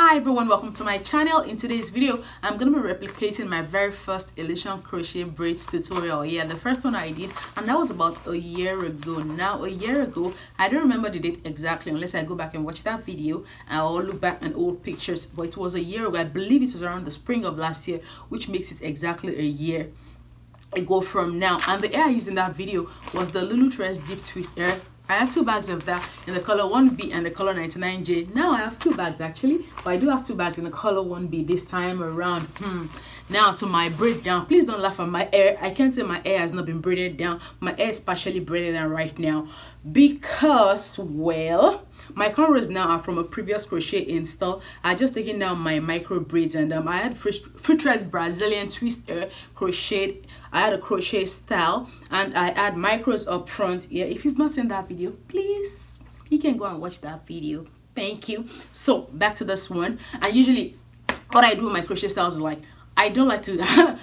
Hi everyone, welcome to my channel. In today's video I'm going to be replicating my very first illusion crochet braids tutorial. Yeah, the first one I did, and that was about a year ago. Now a year ago, I don't remember the date exactly unless I go back and watch that video or look back at old pictures, but it was a year ago. I believe it was around the spring of last year, which makes it exactly a year ago from now. And the air I used in that video was the Lulutress deep twist air. I had two bags of that in the color 1B and the color 99J. Now I have two bags actually, but I do have two bags in the color 1B this time around. Now to my braid down. Please don't laugh at my hair. I can't say my hair has not been braided down. My hair is partially braided down right now because, well, my cornrows now are from a previous crochet install. I just taken down my micro braids, and I had Lulutress Brazilian twist crocheted. I had a crochet style and I had micros up front. Yeah, if you've not seen that video, please you can go and watch that video. Thank you. So back to this one. And usually what I do with my crochet styles is like, I don't like to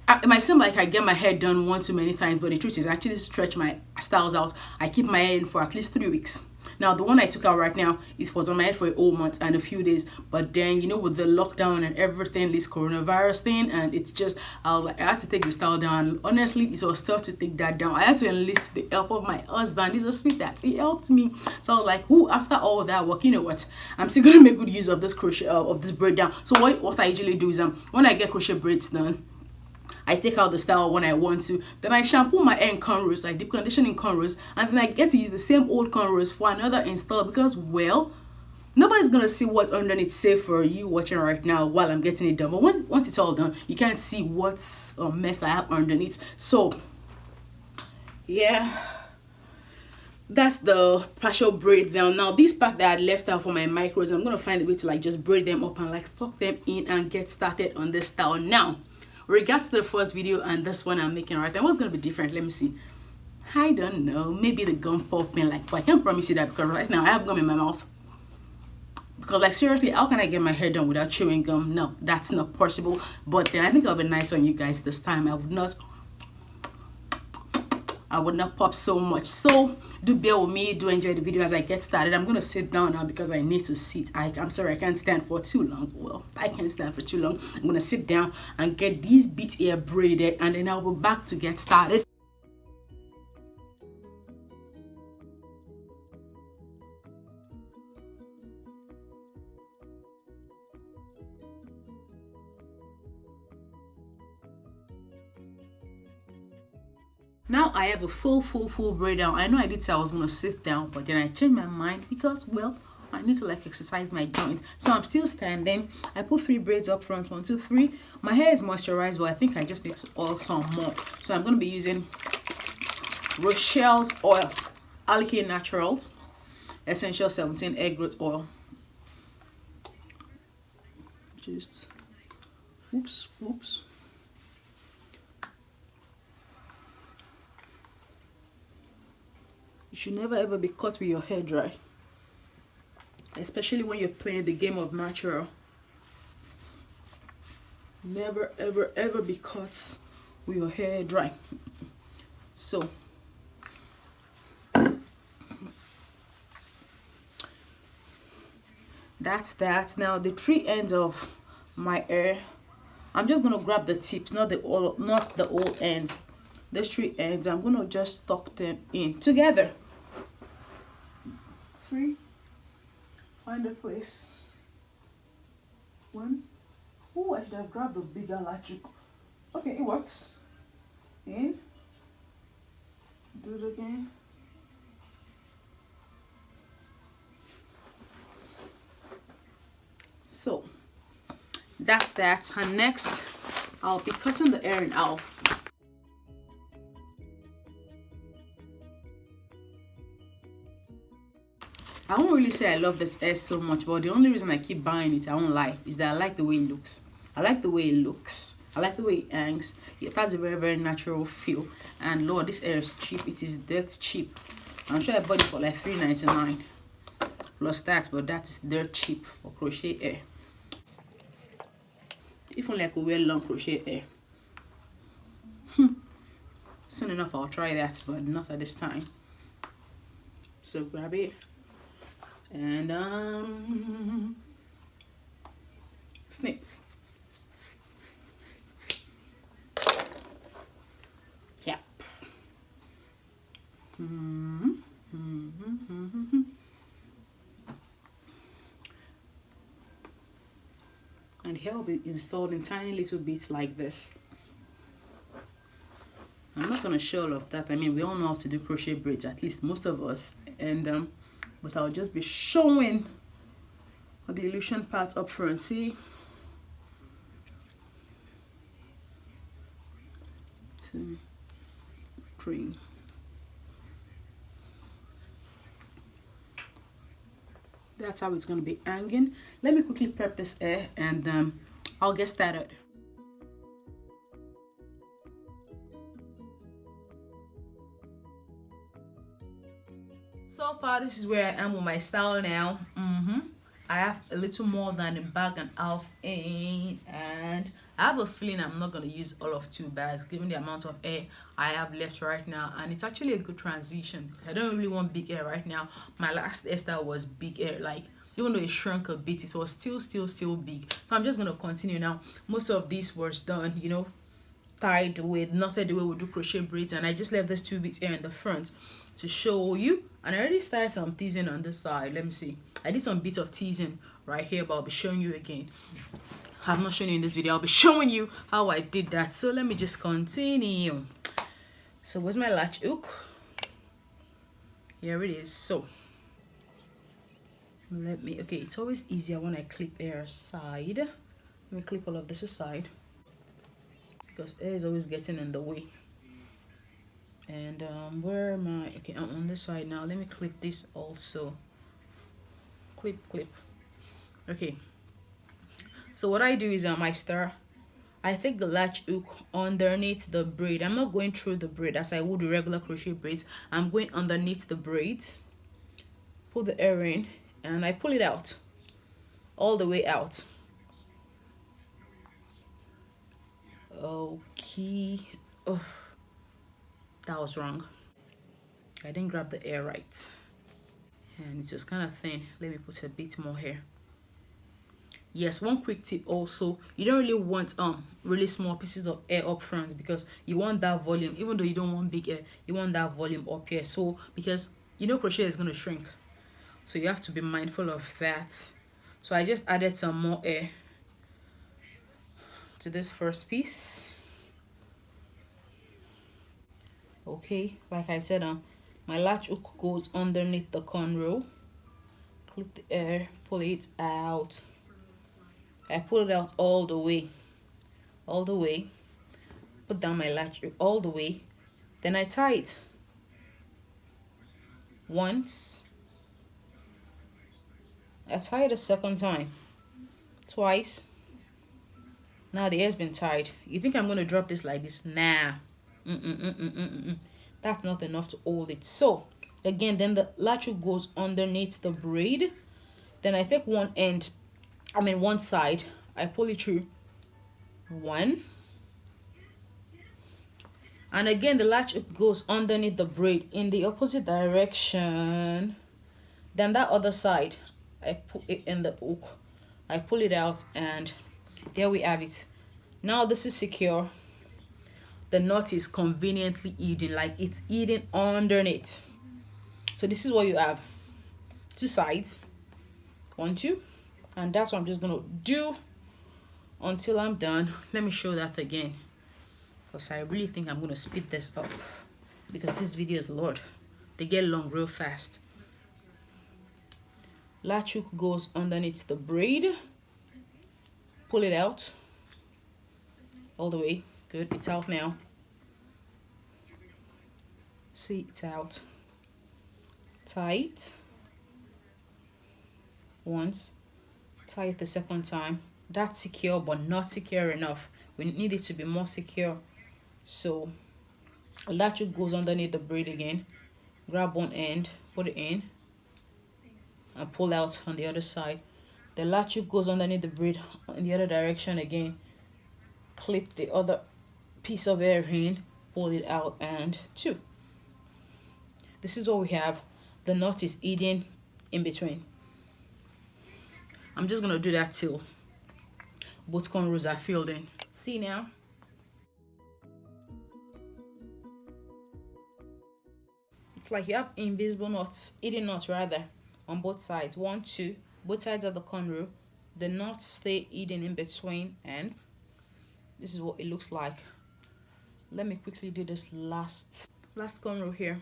it might seem like I get my hair done one too many times, but the truth is I actually stretch my styles out. I keep my hair in for at least 3 weeks. Now the one I took out right now, it was on my head for a whole month and a few days, but then you know, with the lockdown and everything, this coronavirus thing, and it's just I had to take the style down. Honestly, it was tough to take that down. I had to enlist the help of my husband. He's a sweetheart, he helped me. So I was like, who, after all that work, you know what, I'm still gonna make good use of this crochet of this braid down. So what I usually do is when I get crochet braids done, I take out the style when I want to. Then I shampoo my hair in cornrows. I deep condition in cornrows, and then I get to use the same old cornrows for another install because, well, nobody's gonna see what's underneath, save for you watching right now while I'm getting it done. But once it's all done, you can't see what's a mess I have underneath. So yeah, that's the partial braid down. Now this part that I left out for my micros, I'm gonna find a way to like just braid them up and like tuck them in and get started on this style. Now regards to the first video and this one I'm making right now, what's gonna be different? Let me see. I don't know, maybe the gum popping, like, but I can't promise you that because right now I have gum in my mouth. Because like seriously, how can I get my hair done without chewing gum? No, that's not possible. But then I think I'll be nice on you guys this time. I would not pop so much. So do bear with me, do enjoy the video as I get started. I'm gonna sit down now because I need to sit. I'm sorry, I can't stand for too long. Well, I can't stand for too long. I'm gonna sit down and get these beads here braided, and then I'll be back to get started. Now I have a full braid down. I know I did say I was gonna sit down, but then I changed my mind because, well, I need to like exercise my joints. So I'm still standing. I put 3 braids up front, 1, 2, 3. My hair is moisturized, but I think I just need to oil some more. So I'm gonna be using Rochelle's oil, Alicate Naturals Essential 17 Egg Growth Oil. Just oops. You should never ever be caught with your hair dry, especially when you're playing the game of natural. Never ever be caught with your hair dry. So that's that. Now the 3 ends of my hair, I'm just gonna grab the tips, not the old ends. These 3 ends, I'm gonna just tuck them in together. 3, find a place. 1. Oh, I should have grabbed the bigger electric. Okay, it works. In. Do it again. So that's that. And next, I'll be cutting the earring out. I won't really say I love this hair so much, but the only reason I keep buying it, I won't lie, is that I like the way it looks. I like the way it looks. I like the way it hangs. It has a very natural feel. And Lord, this hair is cheap. It is dirt cheap. I'm sure I bought it for like $3.99 plus tax, but that is dirt cheap for crochet hair. If only I could wear long crochet hair. Soon enough I'll try that, but not at this time. So grab it and snip. Yeah. And here will be installed in tiny little bits like this. I'm not gonna show all of that. I mean, we all know how to do crochet braids, at least most of us, and but I'll just be showing the illusion part up front. See, 2, 3. That's how it's gonna be hanging. Let me quickly prep this hair, and I'll get started. So far, this is where I am with my style now. I have a little more than a bag and a half in, and I have a feeling I'm not going to use all of 2 bags given the amount of hair I have left right now. And it's actually a good transition. I don't really want big hair right now. My last hairstyle was big hair, like even though it shrunk a bit, it was still big. So I'm just going to continue now. Most of this was done, you know, tied with knotted the way we do crochet braids, and I just left this 2 bits here in the front to show you. And I already started some teasing on this side. Let me see, I did some bits of teasing right here, but I'll be showing you again. I'm not showing you in this video, I'll be showing you how I did that. So let me just continue. So where's my latch hook? Here it is. So let me, okay, it's always easier when I clip hair aside. Let me clip all of this aside because hair is always getting in the way. And where am I? Okay, I'm on this side now. Let me clip this also. Clip. Okay, so what I do is I take the latch hook underneath the braid. I'm not going through the braid as I would the regular crochet braids. I'm going underneath the braid, pull the hair in, and I pull it out all the way out. Okay. Oh, that was wrong. I didn't grab the hair right, and it was kind of thin. Let me put a bit more hair. Yes, one quick tip also, you don't really want really small pieces of hair up front because you want that volume. Even though you don't want big hair, you want that volume up here. So because you know crochet is going to shrink, so you have to be mindful of that. So I just added some more hair to this first piece. Okay, like I said, my latch hook goes underneath the cornrow. Clip the hair, pull it out. I pull it out all the way, put down my latch hook all the way, then I tie it once, I tie it a second time, twice. Now the hair's been tied. You think I'm going to drop this like this? Nah. That's not enough to hold it. So again, then the latch hook goes underneath the braid. Then I take one side, I pull it through 1, and again the latch hook goes underneath the braid in the opposite direction. Then that other side, I put it in the hook, I pull it out, and there we have it. Now this is secure. The knot is conveniently hidden, like it's hidden underneath. So this is what you have, 2 sides, 1, 2, and that's what I'm just gonna do until I'm done. Let me show that again, because I really think I'm gonna speed this up because this video is Lord, they get long real fast. Latch hook goes underneath the braid, pull it out all the way. Good, it's out now. See, it's out. Tie it once, tie it the second time. That's secure, but not secure enough. We need it to be more secure. So a latch hook goes underneath the braid again, grab one end, put it in, and pull out on the other side. The latch hook goes underneath the braid in the other direction again, clip the other piece of hair in, pull it out, and 2. This is what we have. The knot is hidden in between. I'm just gonna do that till both cornrows are filled in. See now? It's like you have invisible knots, hidden knots rather, on both sides. 1, 2, both sides of the cornrow. The knots stay hidden in between, and this is what it looks like. Let me quickly do this last cornrow here.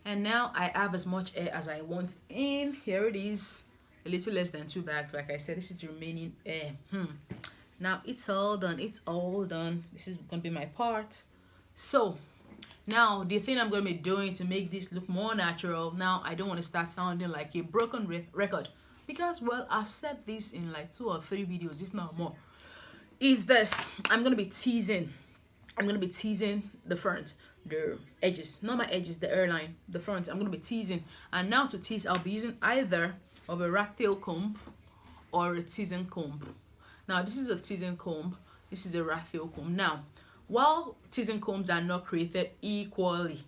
And now I have as much air as I want in. Here it is, a little less than 2 bags. Like I said, this is the remaining air. Now it's all done. It's all done. This is gonna be my part. So now the thing I'm gonna be doing to make this look more natural, now I don't want to start sounding like a broken record, because, well, I've said this in like 2 or 3 videos, if not more, is this: I'm gonna be teasing the front, the edges, not my edges, the airline, the front. I'm gonna be teasing, and now to tease I'll be using either of a rat tail comb or a teasing comb. Now this is a teasing comb, this is a rat tail comb. Now, while teasing combs are not created equally,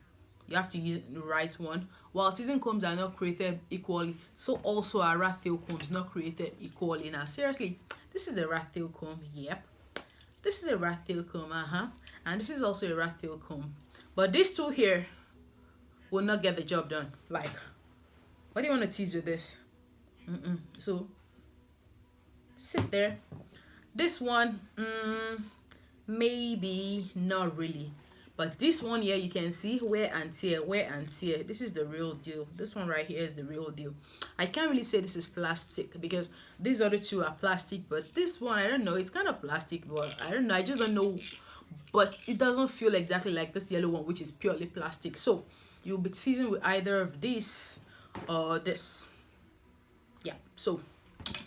you have to use the right one. While teasing combs are not created equally, so also are rat tail combs not created equally. Now seriously, this is a rat tail comb. Yep, this is a rat tail comb, and this is also a rat tail comb. But these two here will not get the job done. Like, what do you want to tease with this? So sit there. This one, maybe not really, but this one here, you can see wear and tear, wear and tear. This is the real deal. This one right here is the real deal. I can't really say this is plastic because these other two are plastic, but this one, I don't know, it's kind of plastic, but I don't know, I just don't know. But it doesn't feel exactly like this yellow one, which is purely plastic. So you'll be teasing with either of this or this. Yeah, so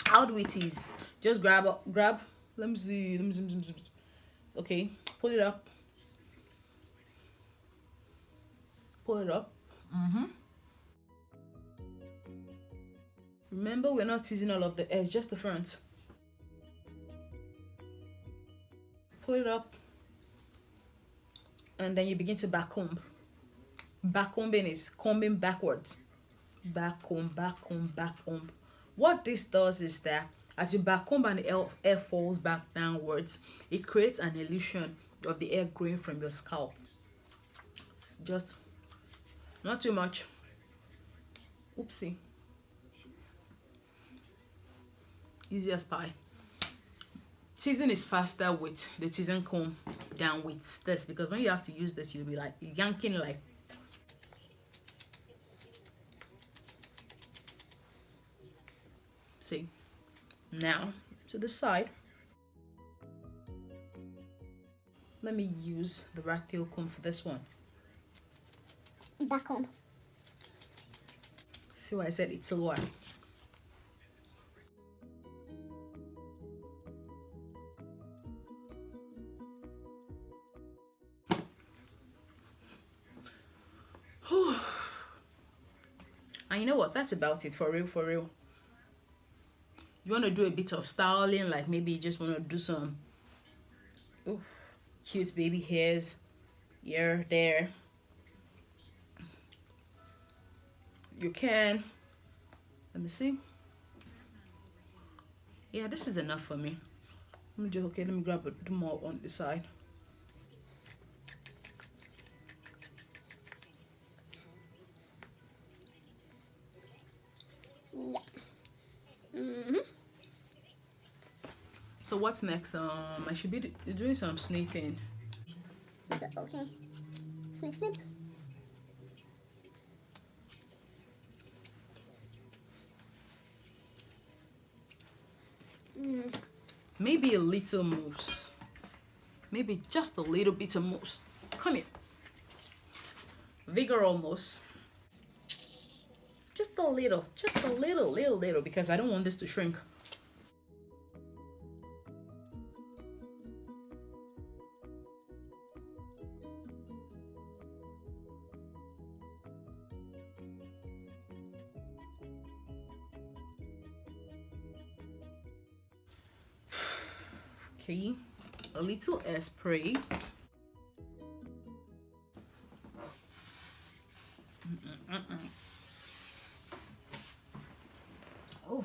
how do we tease? Just grab, let me see. Okay, pull it up. Pull it up. Remember, we're not teasing all of the edge, just the front. Pull it up. And then you begin to back comb. Back combing is combing backwards. Back comb, back comb, back comb. What this does is that as you back comb and the hair falls back downwards, it creates an illusion of the hair growing from your scalp. Just not too much. Oopsie. Easy as pie. Teasing is faster with the teasing comb than with this, because when you have to use this, you'll be like yanking like. See, now to the side. Let me use the rat tail comb for this one. Back comb. See why I said it's lower. And you know what? That's about it, for real, for real. You want to do a bit of styling, like maybe you just want to do some cute baby hairs here, there. You can. Let me see. Yeah, this is enough for me. Let me just, okay, let me grab a little more on the side. Yeah. So what's next? I should be doing some snipping. Okay. Snip, snip. Maybe a little mousse. Maybe just a little bit of mousse. Come here. Vigor almost. Just a little, little, because I don't want this to shrink. Okay, a little spray. Oh.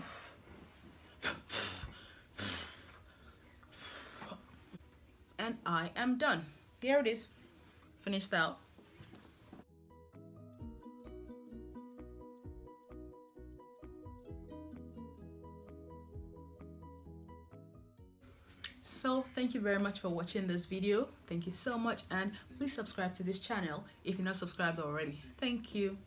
And I am done. Here it is, finished out. So thank you very much for watching this video. Thank you so much, and please subscribe to this channel if you're not subscribed already. Thank you.